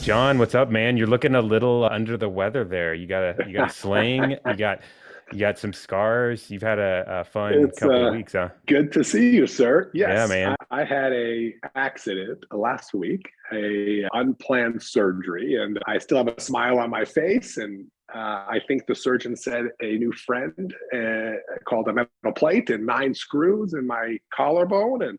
John, what's up, man? You're looking a little under the weather there. You got a sling. You got some scars. You've had a fun It's couple weeks, huh? good to see you, sir. Yeah, Yes, man. I had a accident last week, a unplanned surgery, and I still have a smile on my face. And I think the surgeon said a new friend called a metal plate and 9 screws in my collarbone, and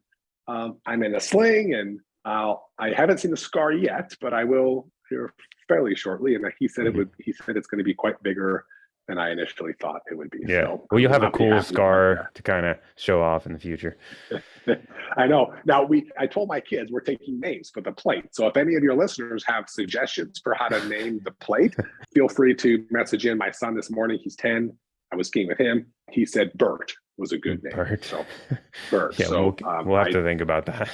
I'm in a sling. And I haven't seen the scar yet, but I will here fairly shortly. And he said it Mhm. would. He said it's going to be quite bigger than I initially thought it would be. Yeah. So Well, I you'll will have a not be cool happy about scar to kind of show off in the future. that. I know. Now I told my kids we're taking names for the plate. So if any of your listeners have suggestions for how to name the plate, feel free to message in. My son this morning, he's 10. I was skiing with him. He said Bert was a good name. Bert. So Bert. Yeah, So we'll have to think about that.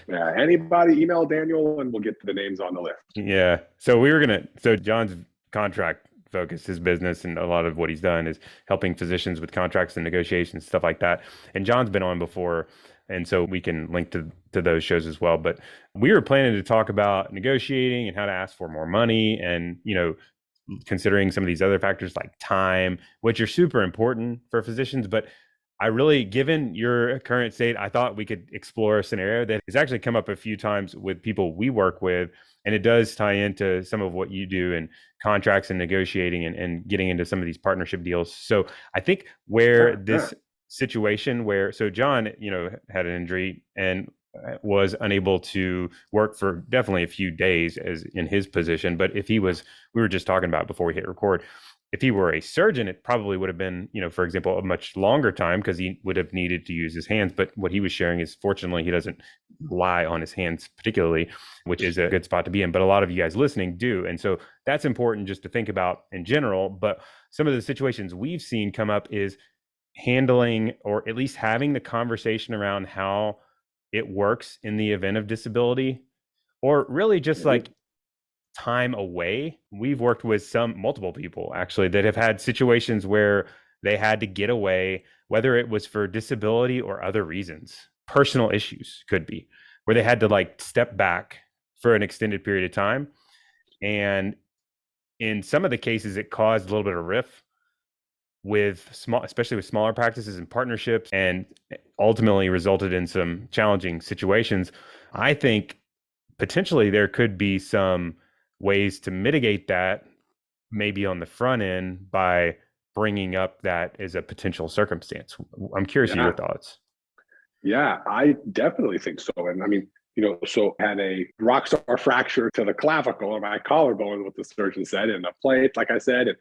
anybody email Daniel and we'll get to the names on the list. Yeah. So John's contract focus, his business, and a lot of what he's done is helping physicians with contracts and negotiations, stuff like that. And John's been on before, and so we can link to those shows as well. But we were planning to talk about negotiating and how to ask for more money, and considering some of these other factors like time, which are super important for physicians. But I really, given your current state, I thought we could explore a scenario that has actually come up a few times with people we work with. And it does tie into some of what you do in contracts and negotiating and getting into some of these partnership deals. So I think where Yeah. this situation so John, had an injury and was unable to work for definitely a few days as in his position. But if we were just talking about before we hit record, if he were a surgeon, it probably would have been, for example, a much longer time because he would have needed to use his hands. But what he was sharing is, fortunately, he doesn't rely on his hands particularly, which is a good spot to be in. But a lot of you guys listening do. And so that's important just to think about in general. But some of the situations we've seen come up is handling, or at least having the conversation around how it works in the event of disability, or really just Mhm. like time away. We've worked with multiple people actually that have had situations where they had to get away, whether it was for disability or other reasons. Personal issues could be where they had to like step back for an extended period of time. And in some of the cases, it caused a little bit of rift especially with smaller practices and partnerships, and ultimately resulted in some challenging situations. I think potentially there could be some ways to mitigate that, maybe on the front end, by bringing up that as a potential circumstance. I'm curious of your Yeah. thoughts. Yeah, I definitely think so. And I mean, so had a rock star fracture to the clavicle or my collarbone, what the surgeon said, and a plate, like I said. And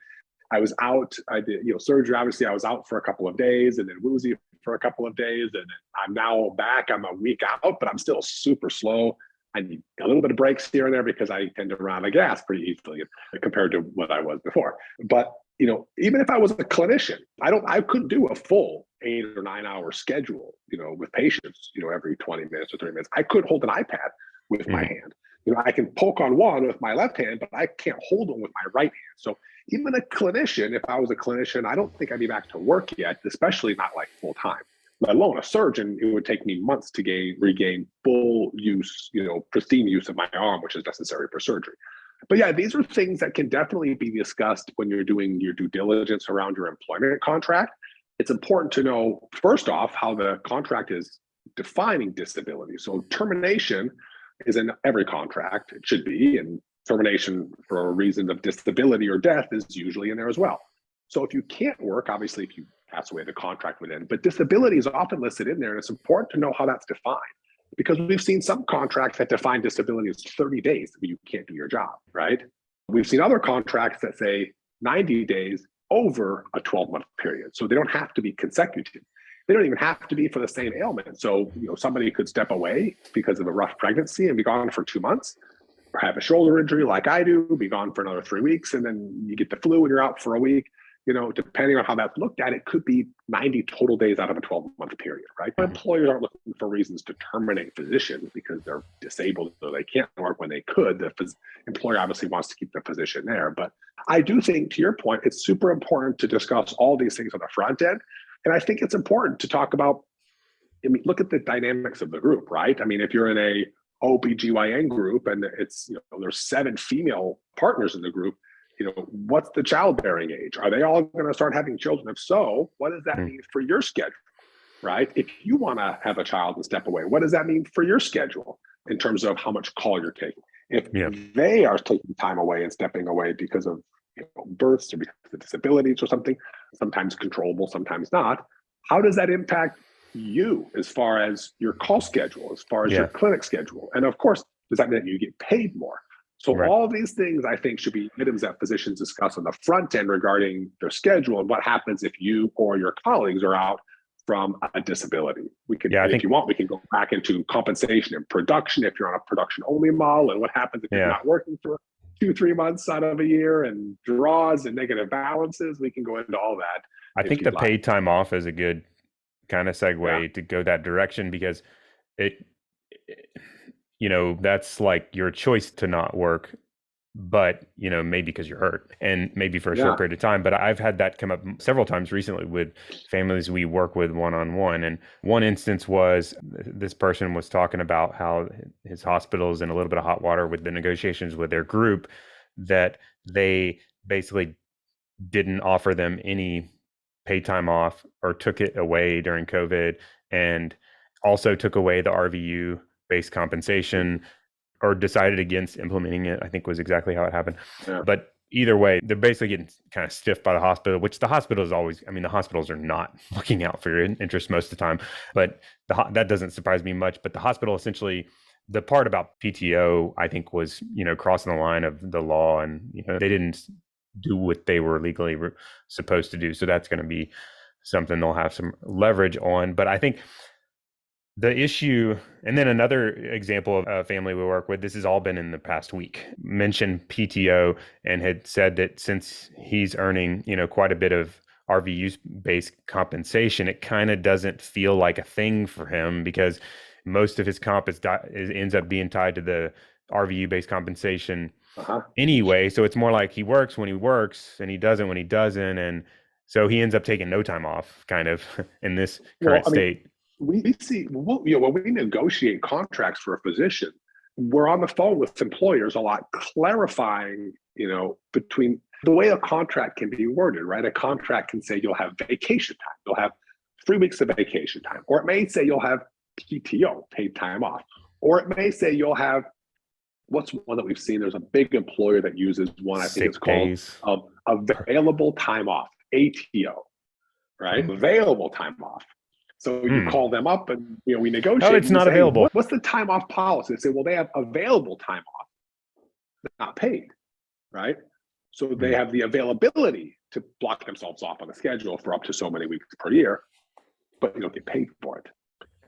I was out. I did, surgery. Obviously, I was out for a couple of days and then woozy for a couple of days. And I'm now back. I'm a week out, but I'm still super slow. I need a little bit of breaks here and there because I tend to run out of gas pretty easily compared to what I was before. But even if I was a clinician, I couldn't do a full 8 or 9 hour schedule, with patients, every 20 minutes or 30 minutes. I could hold an iPad with my Mhm. hand. I can poke on one with my left hand, but I can't hold them with my right hand. So even a clinician, if I was a clinician, I don't think I'd be back to work yet, especially not like full time. Let alone a surgeon, it would take me months to regain full use, pristine use of my arm, which is necessary for surgery. But yeah, these are things that can definitely be discussed when you're doing your due diligence around your employment contract. It's important to know, first off, how the contract is defining disability. So termination is in every contract, it should be, and termination for a reason of disability or death is usually in there as well. So if you can't work, obviously, if you pass away, the contract would end. But disability is often listed in there, and it's important to know how that's defined because we've seen some contracts that define disability as 30 days when you can't do your job, right? We've seen other contracts that say 90 days over a 12-month period. So they don't have to be consecutive. They don't even have to be for the same ailment. So, somebody could step away because of a rough pregnancy and be gone for 2 months, or have a shoulder injury like I do, be gone for another 3 weeks, and then you get the flu and you're out for a week. Depending on how that's looked at, it could be 90 total days out of a 12-month period, right? Mhm. Employers aren't looking for reasons to terminate physicians because they're disabled or they can't work when they could. The employer obviously wants to keep the physician there. But I do think, to your point, it's super important to discuss all these things on the front end. And I think it's important to talk about, look at the dynamics of the group, right? I mean, if you're in a OBGYN group and it's, there's 7 female partners in the group, what's the childbearing age? Are they all going to start having children? If so, what does that mean for your schedule, right? If you want to have a child and step away, what does that mean for your schedule in terms of how much call you're taking? If they are taking time away and stepping away because of births or because of disabilities or something, sometimes controllable, sometimes not, how does that impact you as far as your call schedule, as far as your clinic schedule? And of course, does that mean that you get paid more? So all these things I think should be items that physicians discuss on the front end regarding their schedule and what happens if you or your colleagues are out from a disability. We could, if you want, we can go back into compensation and production if you're on a production only model, and what happens if you're not working for 2-3 months out of a year, and draws and negative balances. We can go into all that. I think the paid time off is a good kind of segue to go that direction, because it that's like your choice to not work, but maybe because you're hurt and maybe for a short period of time. But I've had that come up several times recently with families we work with one-on-one. And one instance was this person was talking about how his hospital is in a little bit of hot water with the negotiations with their group, that they basically didn't offer them any paid time off or took it away during COVID, and also took away the RVU based compensation, or decided against implementing it, I think was exactly how it happened. But either way, they're basically getting kind of stiffed by the hospital, which the hospital is always, the hospitals are not looking out for your interest most of the time, but that doesn't surprise me much. But the hospital essentially, the part about PTO, I think was, crossing the line of the law, and, they didn't do what they were legally supposed to do. So that's going to be something they'll have some leverage on. But I think the issue, and then another example of a family we work with, this has all been in the past week, mentioned PTO and had said that since he's earning, quite a bit of RVU-based compensation, it kind of doesn't feel like a thing for him, because most of his comp ends up being tied to the RVU-based compensation anyway. So it's more like he works when he works and he doesn't when he doesn't. And so he ends up taking no time off kind of in this current state. We see, when we negotiate contracts for a physician, we're on the phone with employers a lot, clarifying, between the way a contract can be worded, right? A contract can say you'll have vacation time, you'll have 3 weeks of vacation time, or it may say you'll have PTO, paid time off, or it may say you'll have, what's one that we've seen? There's a big employer that uses one, I think it's called available time off, ATO, right? Available time off. So you call them up and we negotiate. Oh, it's not available. What's the time off policy? They say, well, they have available time off, not paid, right? So they have the availability to block themselves off on the schedule for up to so many weeks per year, but you don't get paid for it.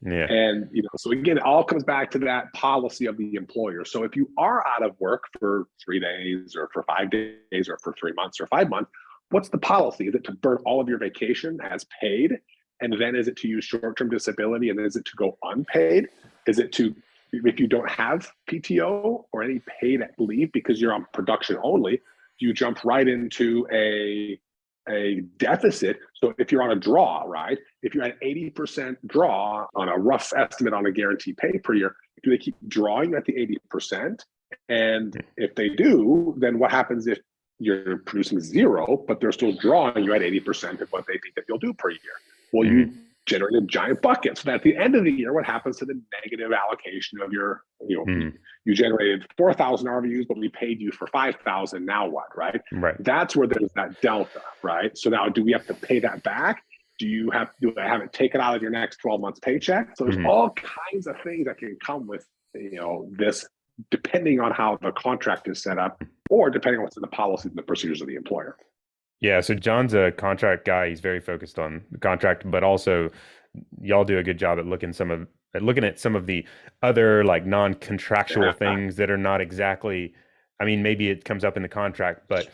Yeah. And so again, it all comes back to that policy of the employer. So if you are out of work for 3 days or for 5 days or for 3 months or 5 months, what's the policy? Is it to burn all of your vacation as paid? And then is it to use short-term disability, and is it to go unpaid? Is it to, if you don't have PTO or any paid leave because you're on production only, you jump right into a deficit? So if you're on a draw, right? If you're at 80% draw on a rough estimate on a guaranteed pay per year, do they keep drawing at the 80%? And if they do, then what happens if you're producing 0, but they're still drawing you at 80% of what they think that you'll do per year? Well, you generate a giant bucket. So that at the end of the year, what happens to the negative allocation of your, you generated 4,000 RVUs, but we paid you for 5,000. Now what, right? Right. That's where there's that delta, right? So now, do we have to pay that back? Do I have it taken out of your next 12 months paycheck? So there's all kinds of things that can come with, this, depending on how the contract is set up, or depending on what's in the policies and the procedures of the employer. Yeah, so John's a contract guy. He's very focused on the contract, but also y'all do a good job at looking at some of the other like non-contractual things that are not exactly, maybe it comes up in the contract, but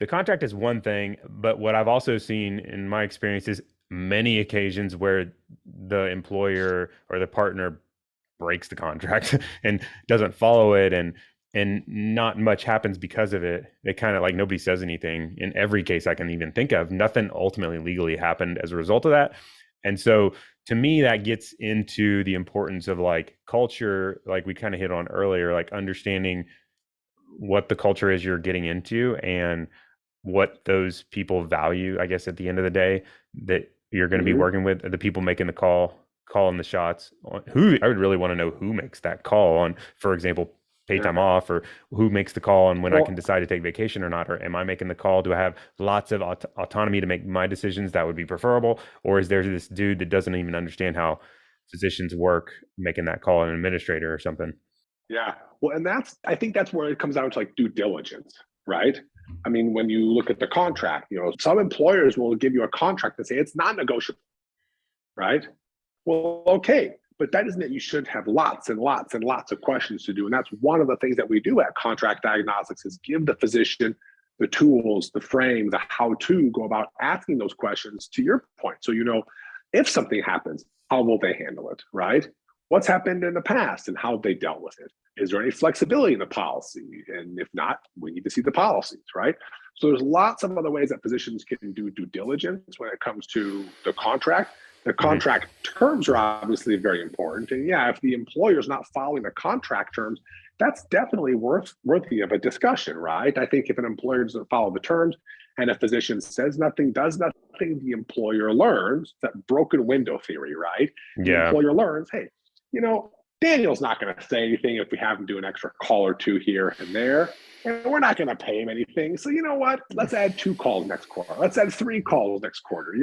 the contract is one thing. But what I've also seen in my experience is many occasions where the employer or the partner breaks the contract and doesn't follow it, and not much happens because of it. It kind of like nobody says anything. In every case I can even think of, nothing ultimately legally happened as a result of that. And so to me, that gets into the importance of like culture, like we kind of hit on earlier, like understanding what the culture is you're getting into and what those people value, I guess, at the end of the day, that you're going to be Mhm. working with, the people making the call, calling the shots. Who I would really want to know who makes that call on, for example, pay time Yeah. off, or who makes the call on when I can Well, decide to take vacation or not, or am I making the call? Do I have lots of autonomy to make my decisions? That would be preferable. Or is there this dude that doesn't even understand how physicians work making that call, an administrator or something? yeah. Well, and I think that's where it comes down to like due diligence, right? I mean, when you look at the contract, some employers will give you a contract and say it's non-negotiable, right? Well, okay, but that doesn't mean you shouldn't have lots and lots and lots of questions to do. And that's one of the things that we do at Contract Diagnostics is give the physician the tools, the frame, the how to go about asking those questions to your point. So, if something happens, how will they handle it, right? What's happened in the past and how they dealt with it? Is there any flexibility in the policy? And if not, we need to see the policies, right? So there's lots of other ways that physicians can do due diligence when it comes to the contract. The Mhm. contract terms are obviously very important. And yeah, if the employer is not following the contract terms, that's definitely worthy of a discussion, right? I think if an employer doesn't follow the terms and a physician says nothing, does nothing, the employer learns that broken window theory, right? The Yeah. employer learns, hey, Daniel's not going to say anything if we have him do an extra call or two here and there. And we're not going to pay him anything. So you know what? Let's add 2 calls next quarter. Let's add 3 calls next quarter.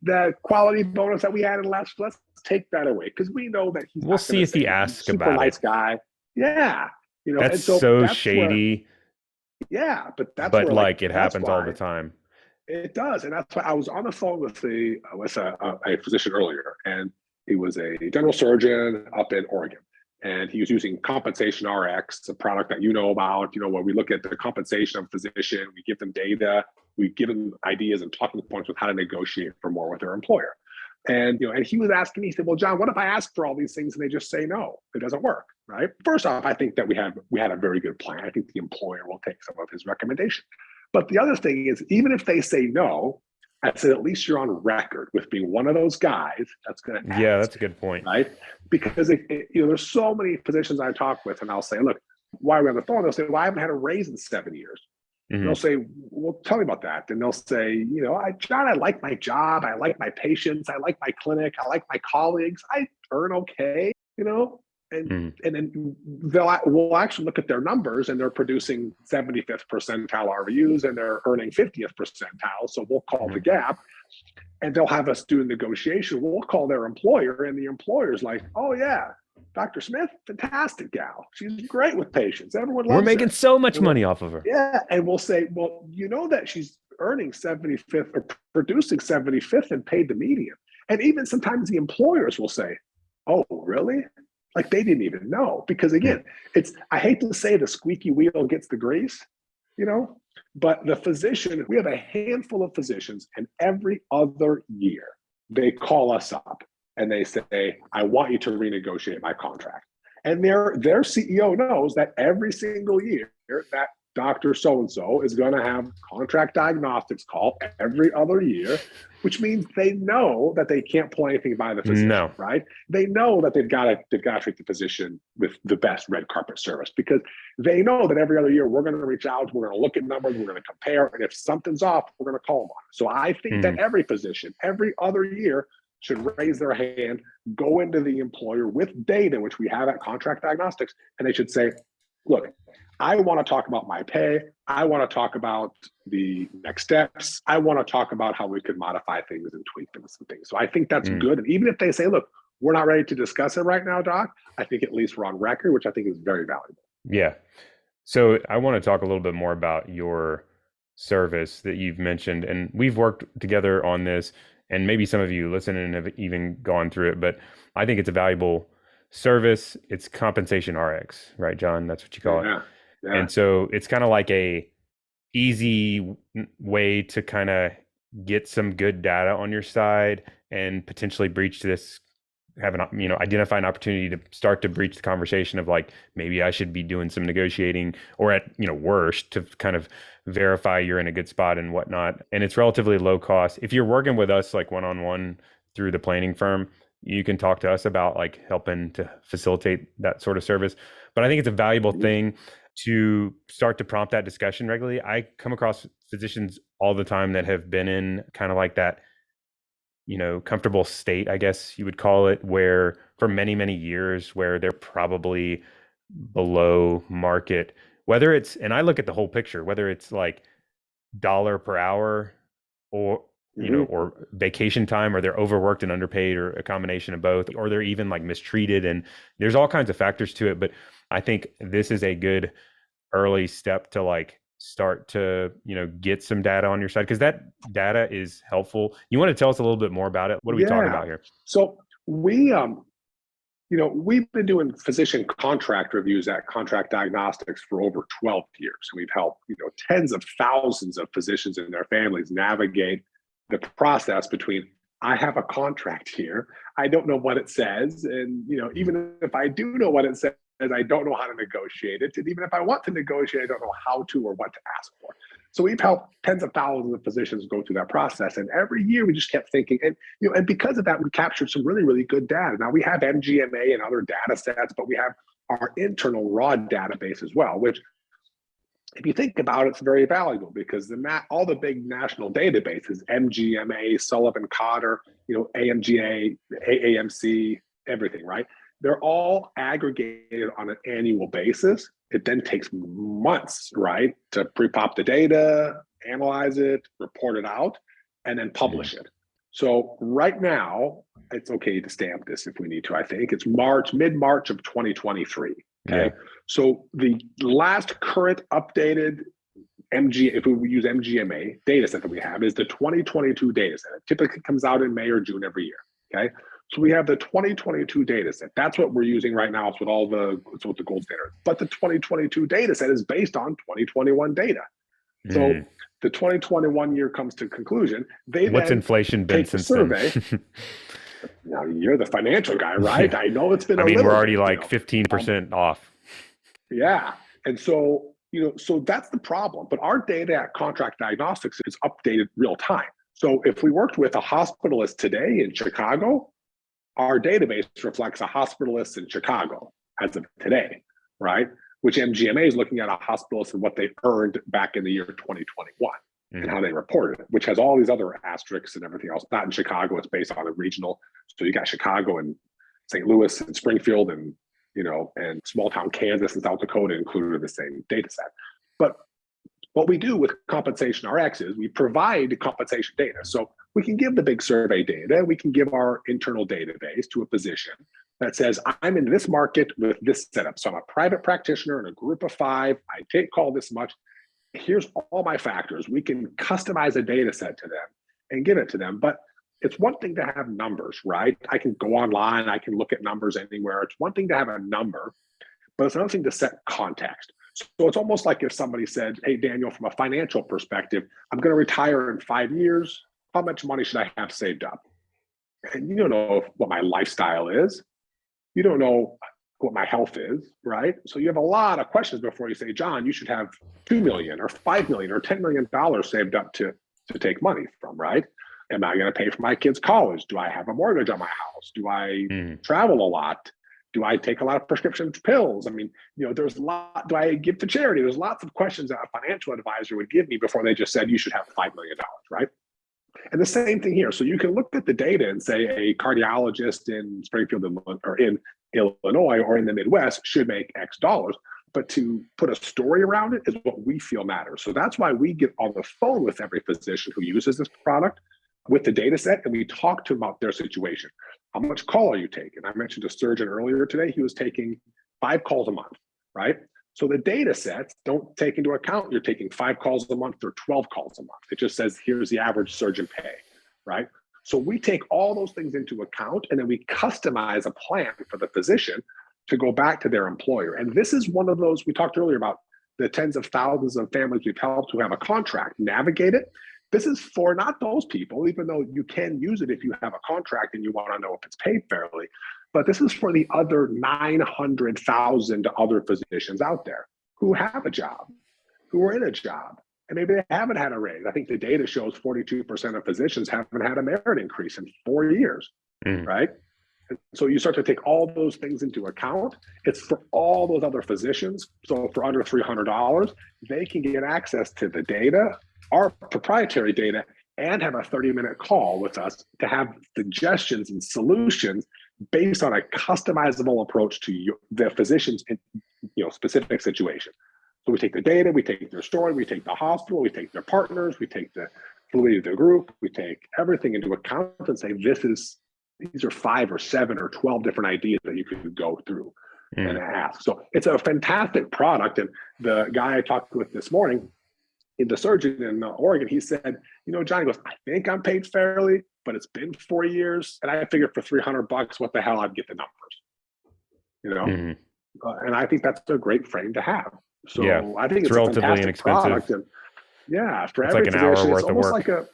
The quality bonus that we added last, let's take that away because we know that he's We'll not going see to if he say anything. He's a asks super about it. nice guy. Yeah. That's And so so that's where, shady, yeah, but that's but where like, like it that's happens all the why time. it does. And that's why I was on the phone with a physician earlier, and he was a general surgeon up in Oregon. And he was using Compensation RX, a product that you know about, where we look at the compensation of a physician, we give them data, we give them ideas and talking points with how to negotiate for more with their employer. And he was asking me, he said, well, John, what if I ask for all these things and they just say no? It doesn't work, right? First off, I think that we had a very good plan. I think the employer will take some of his recommendation. But the other thing is, even if they say no, I said, at least you're on record with being one of those guys that's going to Yeah, ask, that's a good point. right? Because there's so many physicians I talk with, and I'll say, look, why are we on the phone? They'll say, well, I haven't had a raise in 7 years. Hmm. They'll say, well, tell me about that. And they'll say, John, I like my job. I like my patients. I like my clinic. I like my colleagues. I earn okay. And Hmm. and then we'll actually look at their numbers, and they're producing 75th percentile RVUs, and they're earning 50th percentile. So we'll call the Hmm. gap, and they'll have us do a negotiation. We'll call their employer, and the employer's like, oh yeah, Dr. Smith, fantastic gal. She's great with patients. Everyone We're loves making her. so much And money off of her. yeah, and we'll say, well, you know that she's earning 75th or producing 75th and paid the median. And even sometimes the employers will say, oh, really? Like they didn't even know. Because again, I hate to say the squeaky wheel gets the grease, you know, but the physician, we have a handful of physicians, and every other year they call us up and they say, I want you to renegotiate my contract. And their CEO knows that every single year that Dr. So-and-so is going to have Contract Diagnostics call every other year, which means they know that they can't pull anything by the physician, No. right? They know that they've got to treat the physician with the best red carpet service because they know that every other year we're going to reach out, we're going to look at numbers, we're going to compare, and if something's off, we're going to call them on it. So I think that every physician, every other year, should raise their hand, go into the employer with data, which we have at Contract Diagnostics, and they should say, look, I want to talk about my pay. I want to talk about the next steps. I want to talk about how we could modify things and tweak things and things. So I think that's good. And even if they say, look, we're not ready to discuss it right now, Doc, I think at least we're on record, which I think is very valuable. Yeah. So I want to talk a little bit more about your service that you've mentioned. And we've worked together on this, and maybe some of you listening have even gone through it, but I think it's a valuable service. It's Compensation RX, right, John? That's what you call it. Yeah. Yeah. And so it's kind of like a easy way to kind of get some good data on your side and potentially breach this, have an, identify an opportunity to start to breach the conversation of like, maybe I should be doing some negotiating, or at, worst, to kind of verify you're in a good spot and whatnot. And it's relatively low cost. If you're working with us like one-on-one through the planning firm, you can talk to us about like helping to facilitate that sort of service. But I think it's a valuable Mhm. thing to start to prompt that discussion regularly. I come across physicians all the time that have been in kind of like that, comfortable state, I guess you would call it, where for many, many years, where they're probably below market, whether it's, and I look at the whole picture, whether it's like dollar per hour or, Mhm. or vacation time, or they're overworked and underpaid, or a combination of both, or they're even like mistreated. And there's all kinds of factors to it. But I think this is a good early step to like start to get some data on your side, because that data is helpful. You want to tell us a little bit more about it? What are we talking Yeah. about here? So we've been doing physician contract reviews at Contract Diagnostics for over 12 years. We've helped, tens of thousands of physicians and their families navigate the process between, I have a contract here, I don't know what it says, and even if I do know what it says, I don't know how to negotiate it, and even if I want to negotiate, I don't know how to or what to ask for. So we've helped tens of thousands of physicians go through that process, and every year we just kept thinking, and because of that, we captured some really, really good data. Now we have MGMA and other data sets, but we have our internal raw database as well, which, if you think about it, it's very valuable because all the big national databases, MGMA, Sullivan Cotter, AMGA, AAMC, everything, right? They're all aggregated on an annual basis. It then takes months, right, to pre-pop the data, analyze it, report it out, and then publish it. So right now, it's okay to stamp this if we need to. I think it's mid-March of 2023. Okay. Yeah. So the last current updated if we use MGMA data set that we have, is the 2022 data set. It typically comes out in May or June every year. Okay. So we have the 2022 data set. That's what we're using right now. It's what the gold standard. But the 2022 data set is based on 2021 data. So the 2021 year comes to conclusion. What's inflation been take the since then? survey. Now you're the financial guy, right? I know it's been I mean, little we're already bit, like 15% off. Yeah. And so, so that's the problem. But our data at Contract Diagnostics is updated real time. So if we worked with a hospitalist today in Chicago, our database reflects a hospitalist in Chicago as of today, right? Which MGMA is looking at a hospitalist and what they earned back in the year 2021 and how they reported it, which has all these other asterisks and everything else. Not in Chicago, it's based on a regional. So you got Chicago and St. Louis and Springfield and and small town Kansas and South Dakota included in the same data set. But what we do with Compensation RX is we provide compensation data. So we can give the big survey data, we can give our internal database to a physician that says, I'm in this market with this setup. So I'm a private practitioner in a group of 5, I take call this much. Here's all my factors. We can customize a data set to them and give it to them. But it's one thing to have numbers, right? I can go online, I can look at numbers anywhere. It's one thing to have a number, but it's another thing to set context. So it's almost like if somebody said, hey, Daniel, from a financial perspective, I'm going to retire in 5 years. How much money should I have saved up? And you don't know what my lifestyle is. You don't know what my health is, right? So you have a lot of questions before you say, John, you should have 2 million or 5 million or $10 million saved up to take money from, right? Am I going to pay for my kids' college? Do I have a mortgage on my house? Do I travel a lot? Do I take a lot of prescription pills? I mean, there's a lot. Do I give to charity? There's lots of questions that a financial advisor would give me before they just said you should have $5 million, right? And the same thing here. So you can look at the data and say a cardiologist in Springfield or in Illinois or in the Midwest should make X dollars. But to put a story around it is what we feel matters. So that's why we get on the phone with every physician who uses this product with the data set, and we talk to them about their situation. How much call are you taking? I mentioned a surgeon earlier today. He was taking 5 calls a month, right? So the data sets don't take into account you're taking 5 calls a month or 12 calls a month. It just says, here's the average surgeon pay, right? So we take all those things into account, and then we customize a plan for the physician to go back to their employer. And this is one of those, we talked earlier about the tens of thousands of families we've helped who have a contract navigate it. This is for not those people, even though you can use it if you have a contract and you want to know if it's paid fairly, but this is for the other 900,000 other physicians out there who have a job, who are in a job, and maybe they haven't had a raise. I think the data shows 42% of physicians haven't had a merit increase in 4 years, right? And so you start to take all those things into account. It's for all those other physicians. So for under $300, they can get access to the data, our proprietary data, and have a 30-minute call with us to have suggestions and solutions based on a customizable approach to the physician's specific situation. So we take the data, we take their story, we take the hospital, we take their partners, we take the fluidity of the group, we take everything into account and say, these are 5 or 7 or 12 different ideas that you could go through and ask. So it's a fantastic product. And the guy I talked with this morning, the surgeon in Oregon, he said, John, he goes, I think I'm paid fairly, but it's been 4 years. And I figured for $300, what the hell, I'd get the numbers, and I think that's a great frame to have. So yeah, I think it's relatively a fantastic inexpensive product. And for it's every like an physician, hour worth it's of almost work.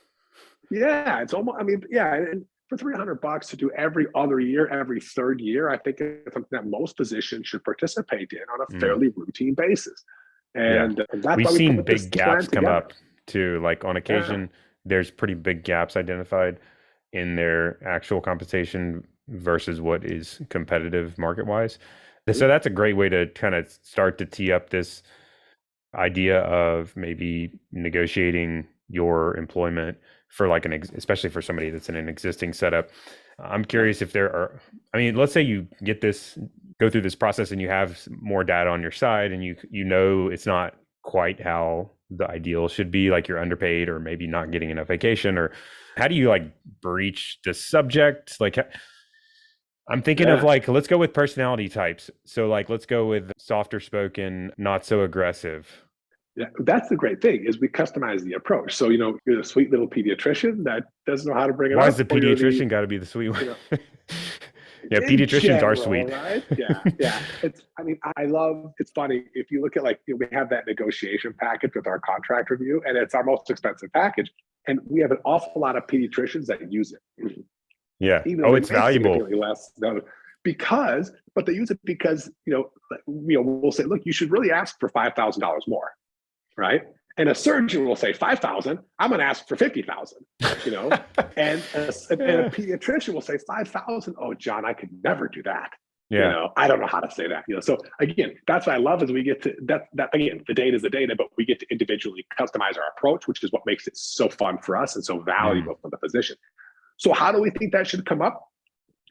It's almost, and for $300 to do every other year, every third year, I think it's something that most physicians should participate in on a fairly routine basis. And that's we've why seen big gaps come up too. Like on occasion, Yeah. there's pretty big gaps identified in their actual compensation versus what is competitive market wise. So that's a great way to kind of start to tee up this idea of maybe negotiating your employment for like especially for somebody that's in an existing setup. I'm curious if there are, let's say you go through this process and you have more data on your side and you know it's not quite how the ideal should be, like you're underpaid or maybe not getting enough vacation, or how do you like breach the subject? Like I'm thinking of like, let's go with personality types. So like, let's go with softer spoken, not so aggressive. Yeah, that's the great thing is we customize the approach. So, you're the sweet little pediatrician that doesn't know how to bring it up. Why is the pediatrician got to be the sweet one? Yeah, pediatricians are sweet. Right? Yeah. It's funny. If you look at we have that negotiation package with our contract review, and it's our most expensive package. And we have an awful lot of pediatricians that use it. Yeah. It's valuable. Less, but they use it because, we'll say, look, you should really ask for $5,000 more. Right. And a surgeon will say 5,000, I'm going to ask for 50,000, and a pediatrician will say 5,000. Oh, John, I could never do that. Yeah. I don't know how to say that, So again, that's what I love is we get to that again, the data is the data, but we get to individually customize our approach, which is what makes it so fun for us and so valuable for the physician. So how do we think that should come up?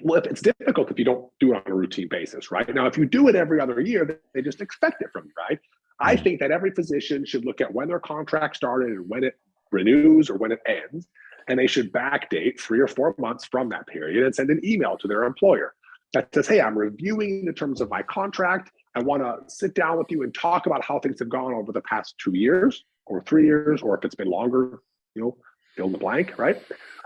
Well, if it's difficult if you don't do it on a routine basis, right? Now, if you do it every other year, they just expect it from you, right? I think that every physician should look at when their contract started and when it renews or when it ends, and they should backdate 3 or 4 months from that period and send an email to their employer that says, hey, I'm reviewing the terms of my contract. I want to sit down with you and talk about how things have gone over the past 2 years or 3 years, or if it's been longer, fill in the blank, right?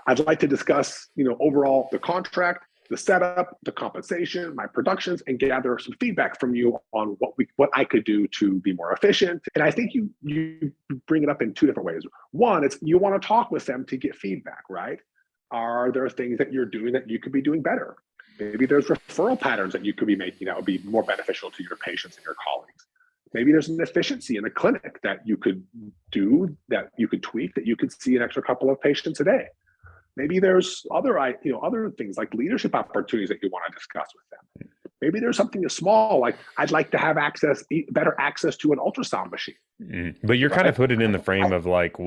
I'd like to discuss, overall the contract, the setup, the compensation, my productions, and gather some feedback from you on what I could do to be more efficient. And I think you bring it up in 2 different ways. One, it's you want to talk with them to get feedback, right? Are there things that you're doing that you could be doing better? Maybe there's referral patterns that you could be making that would be more beneficial to your patients and your colleagues. Maybe there's an efficiency in the clinic that you could do, that you could tweak, that you could see an extra couple of patients a day. Maybe there's other things like leadership opportunities that you want to discuss with them. Maybe there's something as small like I'd like to have better access to an ultrasound machine. But you're kind of put it in the frame of like,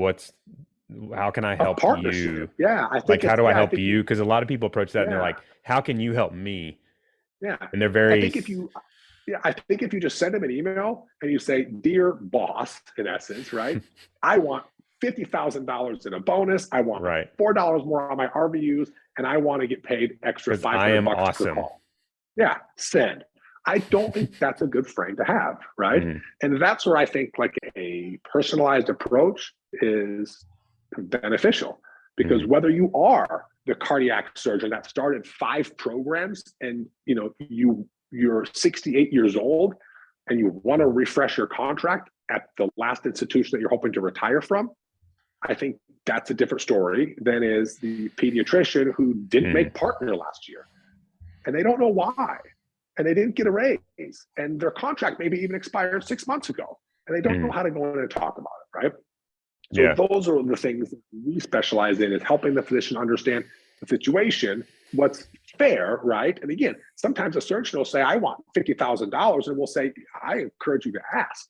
how can I help you? Yeah, I think how do I help you? Because a lot of people approach that and they're like, how can you help me? Yeah, and they're very. I think if you just send them an email and you say, dear boss, in essence, right? I want $50,000 in a bonus. I want $4 more on my RVUs, and I want to get paid extra $500 per call. Yeah, send. I don't think that's a good frame to have, right? And that's where I think like a personalized approach is beneficial, because whether you are the cardiac surgeon that started 5 programs and you're 68 years old and you want to refresh your contract at the last institution that you're hoping to retire from, I think that's a different story than is the pediatrician who didn't make partner last year. And they don't know why. And they didn't get a raise. And their contract maybe even expired 6 months ago. And they don't know how to go in and talk about it, right? So those are the things that we specialize in, is helping the physician understand the situation, what's fair, right? And again, sometimes a surgeon will say, I want $50,000, and we'll say, I encourage you to ask.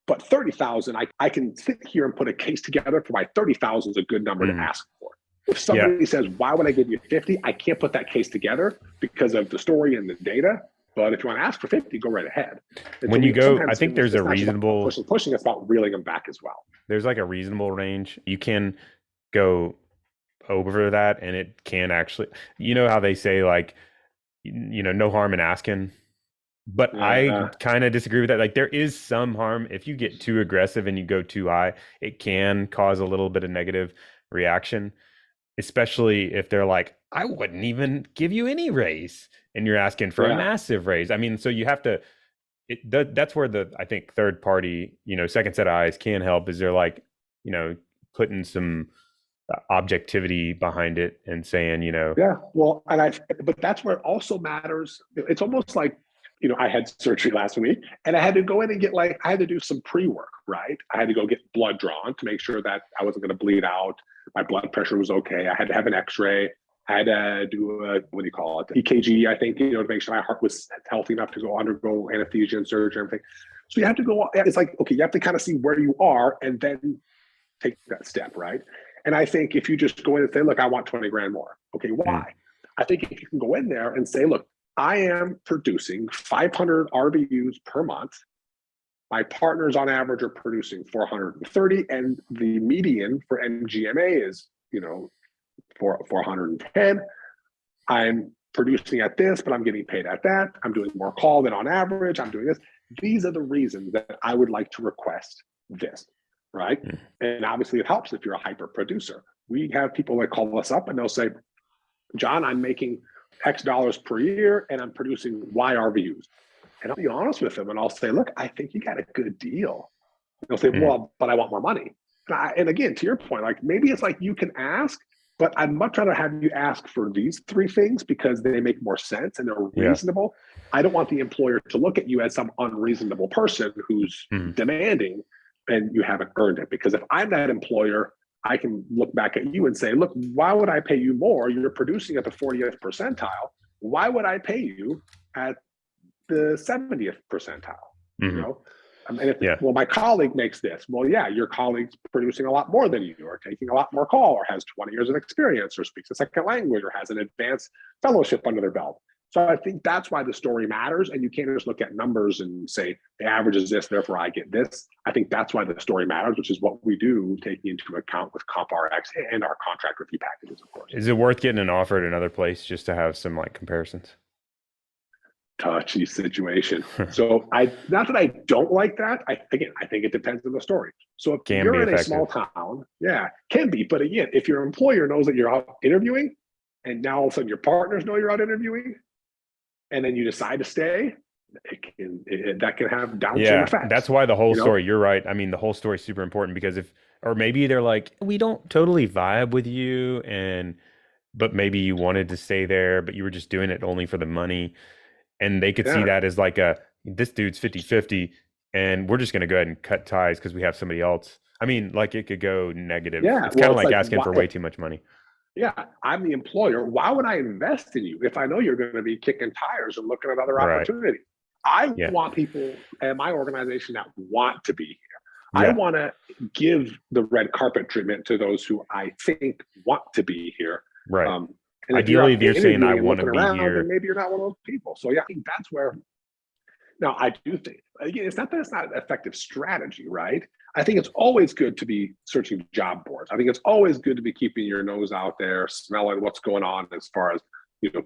But 30,000, I can sit here and put a case together for why 30,000 is a good number to ask for. If somebody says, why would I give you 50? I can't put that case together because of the story and the data. But if you want to ask for 50, go right ahead. And when you go, I think there's a reasonable pushing. It's about reeling them back as well. There's like a reasonable range. You can go over that, and it can actually, you know how they say, like, no harm in asking. But I kind of disagree with that. Like, there is some harm if you get too aggressive and you go too high. It can cause a little bit of negative reaction, especially if they're like, I wouldn't even give you any raise, and you're asking for a massive raise. I mean, so you have to. That's where I think third party, second set of eyes can help. Is they're like, putting some objectivity behind it and saying, well, but that's where it also matters. It's almost like, I had surgery last week, and I had to go in and I had to do some pre-work, right? I had to go get blood drawn to make sure that I wasn't going to bleed out. My blood pressure was okay. I had to have an x-ray. I had to do EKG, I think, to make sure my heart was healthy enough to go undergo anesthesia and surgery and everything. So you have to go, it's like, okay, you have to kind of see where you are and then take that step, right? And I think if you just go in and say, look, I want 20 grand more. Okay, why? I think if you can go in there and say, look, I am producing 500 RVUs per month. My partners on average are producing 430, and the median for MGMA is, 410. I'm producing at this, but I'm getting paid at that. I'm doing more call than on average. I'm doing this. These are the reasons that I would like to request this, right? And obviously it helps if you're a hyper producer. We have people that call us up and they'll say, Jon, I'm making X dollars per year and I'm producing Y RVUs. And I'll be honest with them and I'll say, look, I think you got a good deal. And they'll say, well, but I want more money. And again, to your point, like maybe it's like you can ask, but I'd much rather have you ask for these three things because they make more sense and they're reasonable. I don't want the employer to look at you as some unreasonable person who's demanding and you haven't earned it. Because if I'm that employer, I can look back at you and say, look, why would I pay you more? You're producing at the 40th percentile. Why would I pay you at the 70th percentile? Well, my colleague makes this. Well, yeah, your colleague's producing a lot more than you, or taking a lot more call, or has 20 years of experience, or speaks a second language, or has an advanced fellowship under their belt. So I think that's why the story matters, and you can't just look at numbers and say the average is this, therefore I get this. I think that's why the story matters, which is what we do, taking into account with CompRx and our contract review packages, of course. Is it worth getting an offer at another place just to have some comparisons? Touchy situation. So not that I don't like that. I think it depends on the story. So if you're in a small town, can be. But again, if your employer knows that you're out interviewing, and now all of a sudden your partners know you're out interviewing, and then you decide to stay, that can have downstream effects. That's why the whole story. You're right. I mean, the whole story is super important because or maybe they're like, we don't totally vibe with you, but maybe you wanted to stay there, but you were just doing it only for the money. And they could see that as like this dude's 50-50 and we're just going to go ahead and cut ties because we have somebody else. I mean, like it could go negative. It's kind of like asking for way too much money. Yeah, I'm the employer. Why would I invest in you if I know you're going to be kicking tires and looking at other opportunities? I want people in my organization that want to be here. I want to give the red carpet treatment to those who I think want to be here. Right. And ideally, if you're saying I want to be here, then maybe you're not one of those people. So I think that's where. Now, I do think again, it's not that it's not an effective strategy, right? I think it's always good to be searching job boards. I think it's always good to be keeping your nose out there, smelling what's going on as far as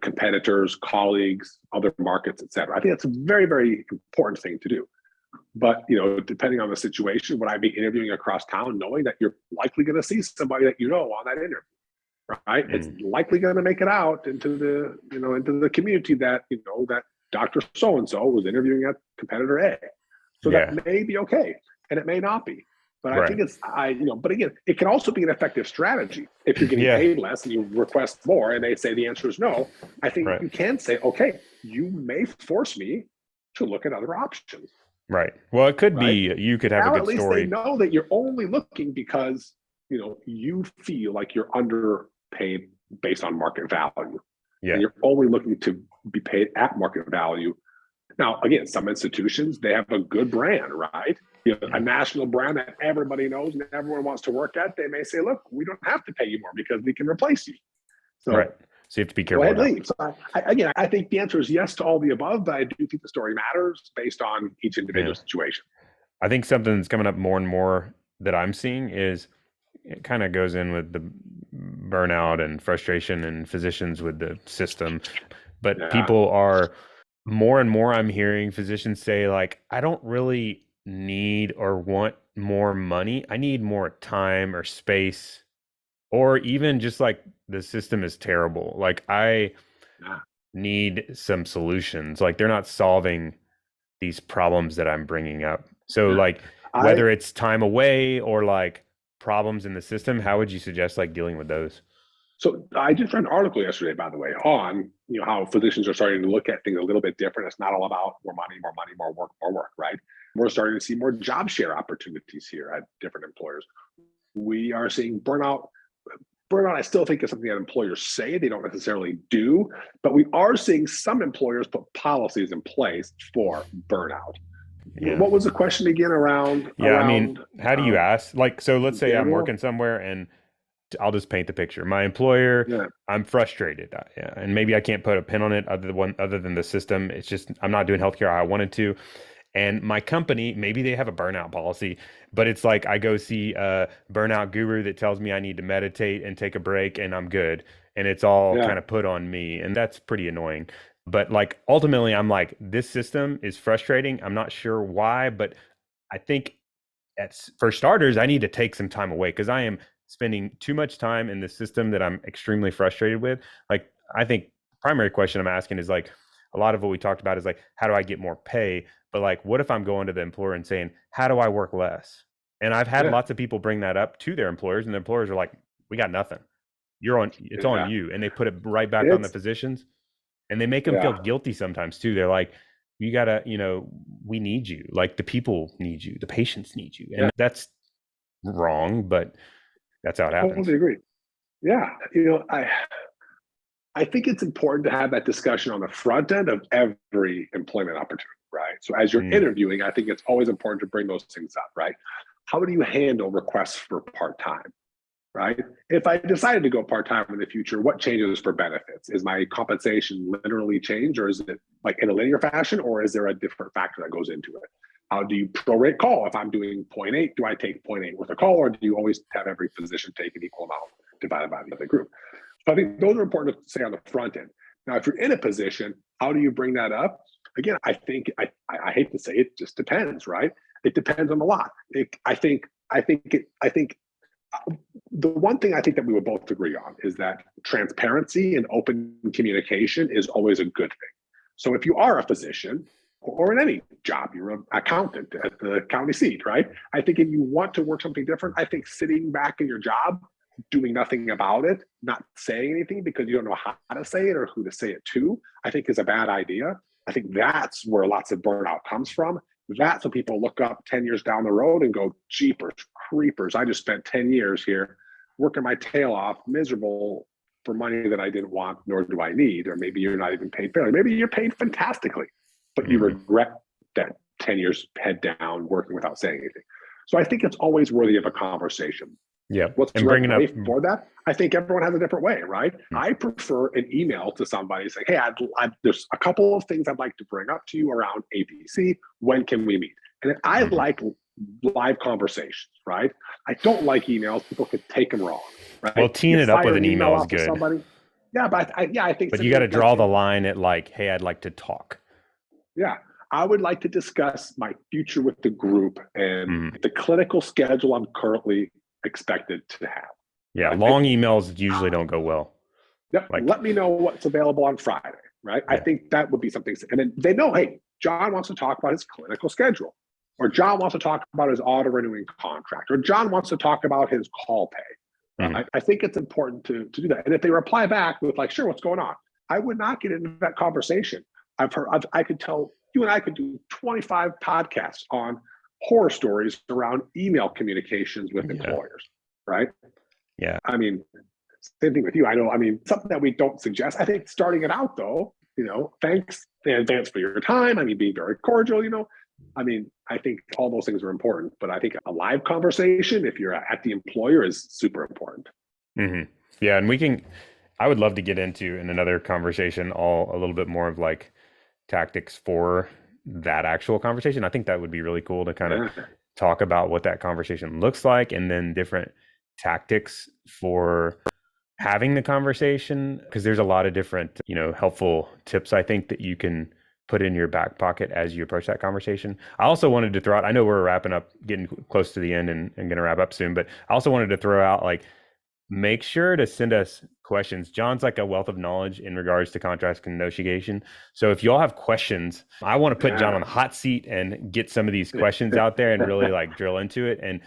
competitors, colleagues, other markets, et cetera. I think that's a very, very important thing to do. But depending on the situation, would I be interviewing across town, knowing that you're likely going to see somebody that on that interview? Right, it's likely going to make it out into the into the community that that Dr. So and so was interviewing at competitor A, so that may be okay, and it may not be. But I think it's But again, it can also be an effective strategy if you're getting paid less and you request more, and they say the answer is no. I think you can say, okay, you may force me to look at other options. Right. Well, it could be you could have a good story. They know that you're only looking because you feel like you're underpaid based on market value. Yeah. and you're only looking to be paid at market value. Now, again, some institutions, they have a good brand, right? A national brand that everybody knows and everyone wants to work at. They may say, look, we don't have to pay you more because we can replace you. So, right. So you have to be go careful. ahead, leave. So I think the answer is yes to all the above, but I do think the story matters based on each individual situation. I think something that's coming up more and more that I'm seeing is it kind of goes in with the burnout and frustration and physicians with the system. But people are more and more, I'm hearing physicians say, like, I don't really need or want more money. I need more time or space, or even just like the system is terrible. Like, I need some solutions. Like, they're not solving these problems that I'm bringing up. So like, whether it's time away or like problems in the system, how would you suggest like dealing with those? So I just read an article yesterday, by the way, on how physicians are starting to look at things a little bit different. It's not all about more money, more work, right? We're starting to see more job share opportunities here at different employers. We are seeing burnout. Burnout, I still think, is something that employers say, they don't necessarily do, but we are seeing some employers put policies in place for burnout. Yeah. What was the question again around? I mean, how do you ask? Like, so let's say I'm working somewhere and I'll just paint the picture. My employer, I'm frustrated. And maybe I can't put a pin on it other than the system. It's just, I'm not doing healthcare how I wanted to. And my company, maybe they have a burnout policy, but it's like I go see a burnout guru that tells me I need to meditate and take a break and I'm good. And it's all kind of put on me. And that's pretty annoying. But like, ultimately, I'm like, this system is frustrating. I'm not sure why, but I think for starters, I need to take some time away because I am spending too much time in the system that I'm extremely frustrated with. Like, I think primary question I'm asking is like, a lot of what we talked about is like, how do I get more pay? But like, what if I'm going to the employer and saying, how do I work less? And I've had lots of people bring that up to their employers, and the employers are like, we got nothing. It's on you. And they put it right back on the physicians, and they make them feel guilty sometimes too. They're like, you gotta, we need you. Like, the people need you, the patients need you. And that's wrong, but that's how it happens. Totally agree. Yeah. I think it's important to have that discussion on the front end of every employment opportunity, right? So as you're interviewing, I think it's always important to bring those things up, right? How do you handle requests for part-time, right? If I decided to go part-time in the future, what changes for benefits? Is my compensation literally changed, or is it like in a linear fashion, or is there a different factor that goes into it? How do you prorate call? If I'm doing 0.8, do I take 0.8 with a call, or do you always have every physician take an equal amount divided by the other group? So I think those are important to say on the front end. Now, if you're in a position, how do you bring that up? Again, I think I hate to say it, just depends, right? It depends on a lot. I think the one thing I think that we would both agree on is that transparency and open communication is always a good thing. So if you are a physician, or in any job, you're an accountant at the county seat, right? I think if you want to work something different, I think sitting back in your job, doing nothing about it, not saying anything because you don't know how to say it or who to say it to, I think is a bad idea. I think that's where lots of burnout comes from. That's when people look up 10 years down the road and go, jeepers, creepers, I just spent 10 years here working my tail off, miserable for money that I didn't want, nor do I need. Or maybe you're not even paid fairly. Maybe you're paid fantastically, but you regret that 10 years head down working without saying anything. So I think it's always worthy of a conversation. Yeah. What's the right way for that? I think everyone has a different way, right? I prefer an email to somebody saying, hey, there's a couple of things I'd like to bring up to you around ABC. When can we meet? And I like live conversations, right? I don't like emails. People could take them wrong, right? Well, teeing it up with an email is good. Yeah, but I think. But you got to draw the line at like, hey, I'd like to talk. Yeah, I would like to discuss my future with the group and the clinical schedule I'm currently expected to have. Yeah, right? Long emails usually don't go well. Yep. Let me know what's available on Friday, right? Yeah. I think that would be something. And then they know, hey, John wants to talk about his clinical schedule, or John wants to talk about his auto renewing contract, or John wants to talk about his call pay. I think it's important to do that. And if they reply back with like, sure, what's going on? I would not get into that conversation. I could tell you and I could do 25 podcasts on horror stories around email communications with employers, right? Yeah. I mean, same thing with you. I know, I mean, something that we don't suggest. I think starting it out though, thanks in advance for your time. I mean, being very cordial, I mean, I think all those things are important, but I think a live conversation, if you're at the employer, is super important. Mm-hmm. Yeah. And I would love to get into in another conversation, a little bit more of like tactics for that actual conversation. I think that would be really cool to kind of talk about what that conversation looks like, and then different tactics for having the conversation, because there's a lot of different, helpful tips I think that you can put in your back pocket as you approach that conversation. I also wanted to throw out, I know we're wrapping up, getting close to the end and going to wrap up soon, but I also wanted to throw out, like, make sure to send us questions. John's like a wealth of knowledge in regards to contract negotiation. So if you all have questions, I want to put John on the hot seat and get some of these questions out there and really like drill into it. And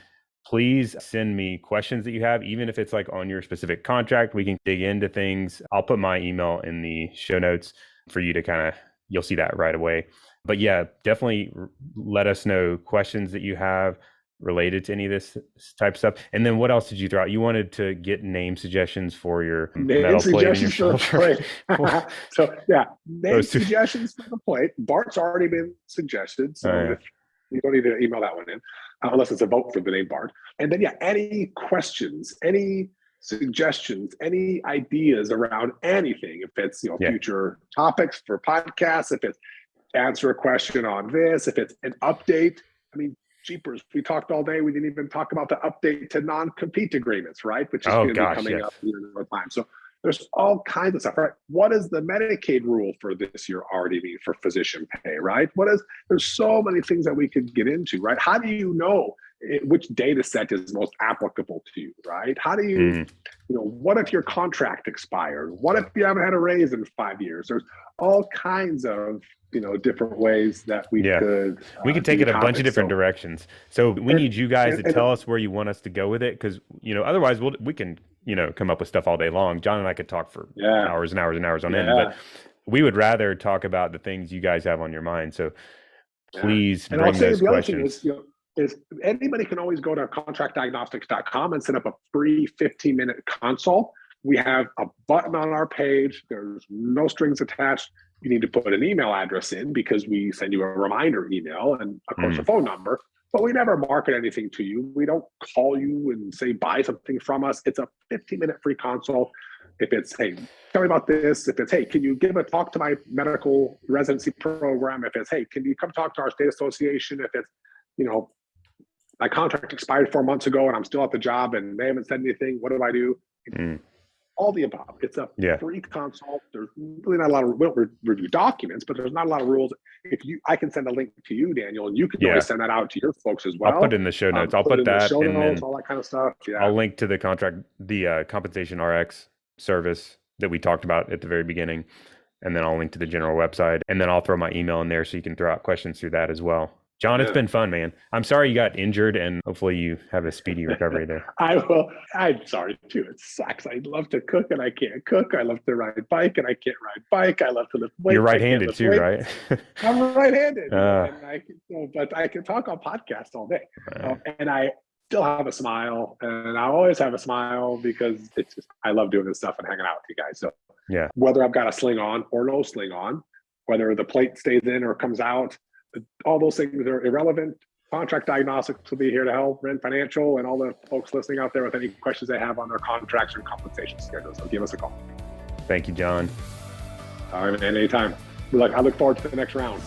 please send me questions that you have, even if it's like on your specific contract. We can dig into things. I'll put my email in the show notes for you to you'll see that right away. But yeah, definitely let us know questions that you have related to any of this type of stuff. And then what else did you throw out? You wanted to get name suggestions for your metal plate and your shoulder. So yeah, name suggestions for the plate. Bart's already been suggested. So you don't need to email that one in unless it's a vote for the name Bart. And then any questions, any suggestions, any ideas around anything, if it's future topics for podcasts, if it's answer a question on this, if it's an update. I mean, jeepers, we talked all day. We didn't even talk about the update to non-compete agreements, right? Which is going to be coming up in another time. So there's all kinds of stuff, right? What is the Medicaid rule for this year already mean for physician pay, right? There's so many things that we could get into, right? How do you know which data set is most applicable to you, right? How do you, what if your contract expired? What if you haven't had a raise in 5 years? There's all kinds of, different ways that we could take it a bunch of different directions. So we need you guys to tell us where you want us to go with it. Cause otherwise we can, come up with stuff all day long. John and I could talk for hours and hours and hours on end, but we would rather talk about the things you guys have on your mind. So please bring those questions. Is anybody can always go to contractdiagnostics.com and set up a free 15-minute consult. We have a button on our page. There's no strings attached. You need to put an email address in because we send you a reminder email and, of course, a phone number. But we never market anything to you. We don't call you and say, buy something from us. It's a 15-minute free consult. If it's, hey, tell me about this. If it's, hey, can you give a talk to my medical residency program? If it's, hey, can you come talk to our state association? If it's, my contract expired 4 months ago and I'm still at the job and they haven't said anything, what do I do? All the above. It's a free consult. There's really not a lot of, we don't review documents, but there's not a lot of rules. I can send a link to you, Daniel, and you can always send that out to your folks as well. I'll put it in the show notes. I'll put that and then all that kind of stuff. I'll link to the compensation RX service that we talked about at the very beginning. And then I'll link to the general website, and then I'll throw my email in there so you can throw out questions through that as well. John, it's been fun, man. I'm sorry you got injured, and hopefully you have a speedy recovery there. I will. I'm sorry too. It sucks. I love to cook and I can't cook. I love to ride bike and I can't ride bike. I love to lift weights. You're right-handed too, right? I'm right-handed, but I can talk on podcasts all day, and I still have a smile, and I always have a smile because I love doing this stuff and hanging out with you guys. So whether I've got a sling on or no sling on, whether the plate stays in or comes out, all those things are irrelevant. Contract Diagnostics will be here to help. Wrenne Financial and all the folks listening out there with any questions they have on their contracts or compensation schedules. So give us a call. Thank you, John. All right, man. Anytime. I look forward to the next round.